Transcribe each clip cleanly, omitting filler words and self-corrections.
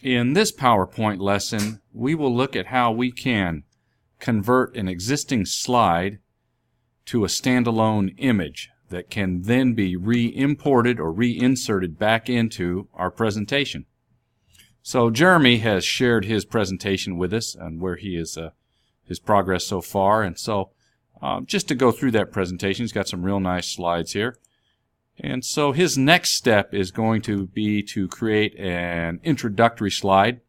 In this PowerPoint lesson, we will look at how we can convert an existing slide to a standalone image that can then be re-imported or re-inserted back into our presentation. So Jeremy has shared his presentation with us and where he is his progress so far, and so just to go through that presentation, he's got some real nice slides here. And so his next step is going to be to create an introductory slide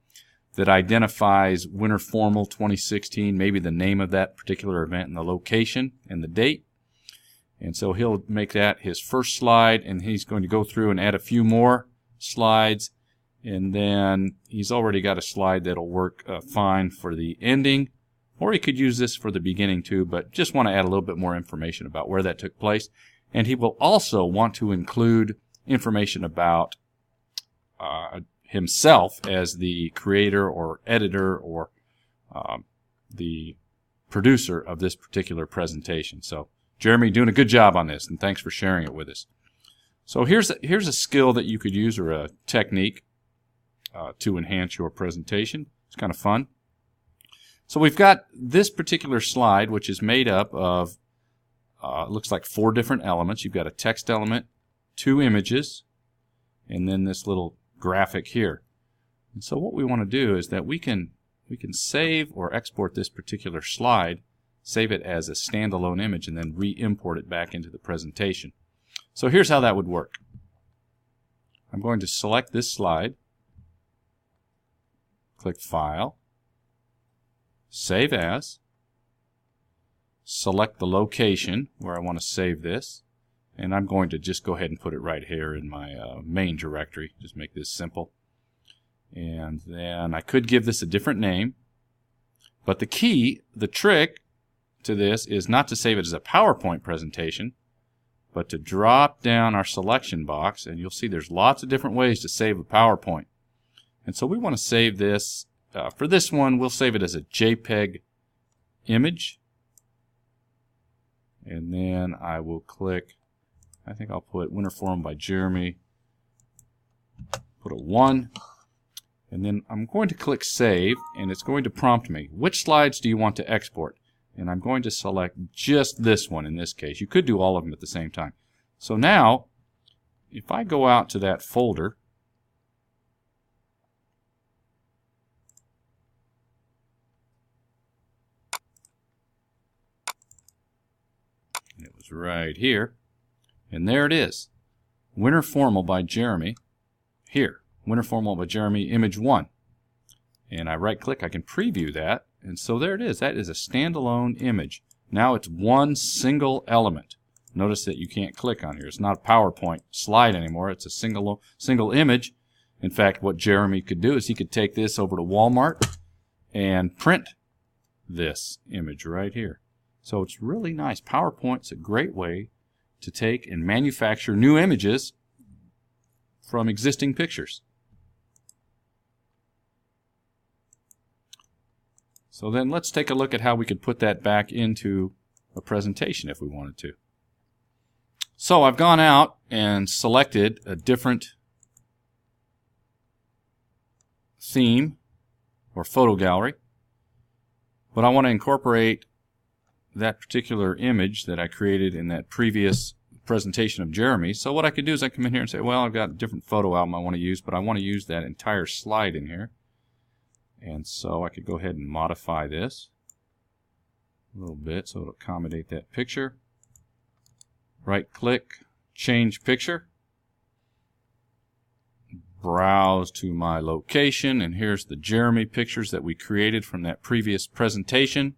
that identifies Winter Formal 2016, maybe the name of that particular event and the location and the date. And so he'll make that his first slide, and he's going to go through and add a few more slides. And then he's already got a slide that'll work fine for the ending, or he could use this for the beginning too, but just want to add a little bit more information about where that took place. And he will also want to include information about himself as the creator or editor or the producer of this particular presentation. So Jeremy, doing a good job on this, and thanks for sharing it with us. So here's a skill that you could use, or a technique to enhance your presentation. It's kind of fun. So we've got this particular slide, which is made up of it looks like 4 different elements. You've got a text element, 2 images, and then this little graphic here. And so what we want to do is that we can save or export this particular slide, save it as a standalone image, and then re-import it back into the presentation. So here's how that would work. I'm going to select this slide, click File, Save As, select the location where I want to save this, and I'm going to just go ahead and put it right here in my main directory. Just make this simple. And then I could give this a different name, but the trick to this is not to save it as a PowerPoint presentation, but to drop down our selection box, and you'll see there's lots of different ways to save a PowerPoint. And so we want to save this, for this one we'll save it as a JPEG image. And then I will click, I think I'll put Winter Formal by Jeremy, put a 1, and then I'm going to click Save, and it's going to prompt me, which slides do you want to export? And I'm going to select just this one in this case. You could do all of them at the same time. So now, if I go out to that folder, it was right here, and there it is, Winter Formal by Jeremy, here, Winter Formal by Jeremy, image 1. And I right click, I can preview that, and so there it is. That is a standalone image. Now it's one single element. Notice that you can't click on here. It's not a PowerPoint slide anymore. It's a single image. In fact, what Jeremy could do is he could take this over to Walmart and print this image right here. So it's really nice. PowerPoint's a great way to take and manufacture new images from existing pictures. So then let's take a look at how we could put that back into a presentation if we wanted to. So I've gone out and selected a different theme or photo gallery, but I want to incorporate that particular image that I created in that previous presentation of Jeremy. So what I could do is I come in here and say, well, I've got a different photo album I want to use, but I want to use that entire slide in here. And so I could go ahead and modify this a little bit so it'll accommodate that picture. Right click, change picture. Browse to my location, and here's the Jeremy pictures that we created from that previous presentation.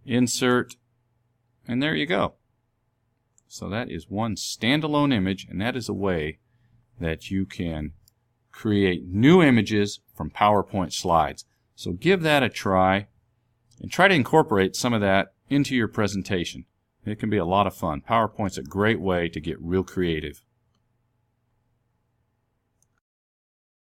Insert, and there you go. So that is one standalone image, and that is a way that you can create new images from PowerPoint slides. So give that a try and try to incorporate some of that into your presentation. It can be a lot of fun. PowerPoint's a great way to get real creative.